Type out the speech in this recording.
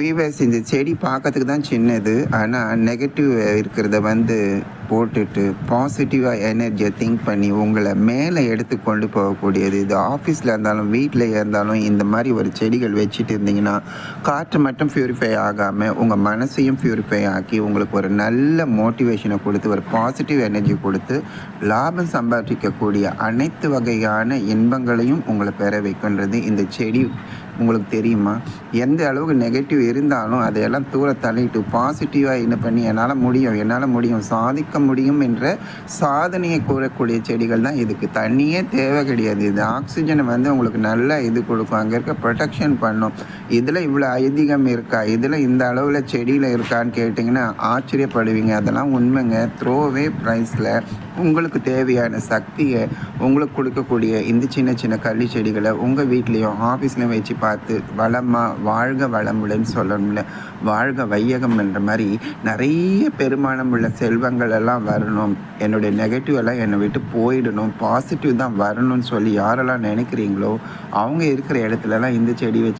Viewers இந்த செடி பார்க்கறதுக்கு தான் சின்னது. ஆனா, நெகட்டிவ் இருக்கிறத போட்டுட்டு, பாசிட்டிவா எனர்ஜிய திங்க் பண்ணி, உங்கள மேல எடுத்து கொண்டு போகக்கூடியது. இது ஆஃபீஸ்ல இருந்தாலும், வீட்ல இருந்தாலும் இந்த மாரி ஒரு செடிகள் வச்சுட்டு இருந்தீங்கன்னா, காற்று மட்டும் பியூரிஃபை ஆகாம, உங்க மனசையும் பியூரிஃபை ஆக்கி, உங்களுக்கு ஒரு நல்ல மோட்டிவேஷன குடுத்து, ஒரு பாசிட்டிவ் எனர்ஜி குடுத்து, லாபம் சம்பாதிக்கக்கூடிய அனைத்து வகையான இன்பங்களையும் உங்கள பெற வைக்கின்றது இந்த செடி. உங்களுக்கு தெரியுமா? எந்த அளவுக்கு நெகட்டிவ் இருந்தாலும் அதையெல்லாம் தூர தள்ளிட்டு பாசிட்டிவா என்ன பண்ணி என்னால் முடியும் சாதிக்க முடியும் என்ற சாதனையை கூறக்கூடிய செடிகள் தான் இதுக்கு. தண்ணியே தேவை கிடையாது. இது ஆக்சிஜனை உங்களுக்கு நல்ல இது கொடுக்கும். அங்கே இருக்க ப்ரொடெக்ஷன் பண்ணும். இதில் இவ்வளோ ஐதீகம் இருக்கா, இதில் இந்த அளவில் செடியில் இருக்கான்னு கேட்டிங்கன்னா ஆச்சரியப்படுவீங்க. அதெல்லாம் உண்மைங்க. த்ரோவே ப்ரைஸில் உங்களுக்கு தேவையான சக்தியை உங்களுக்கு கொடுக்கக்கூடிய இந்த சின்ன சின்ன கள்ளி செடிகளை உங்கள் வீட்லேயும் ஆஃபீஸ்லையும் வச்சு பார்த்து வாழ்க வளமுடன் சொல்லணும்ல. வாழ்க வையகம் என்ற மாதிரி நிறைய பெருமானம் உள்ள செல்வங்கள் எல்லாம் வரணும், என்னுடைய நெகட்டிவ் எல்லாம் என்னை விட்டு போயிடணும், பாசிட்டிவ் தான் வரணும்னு சொல்லி யாரெல்லாம் நினைக்கிறீங்களோ அவங்க இருக்கிற இடத்துலலாம் இந்த செடி வச்சு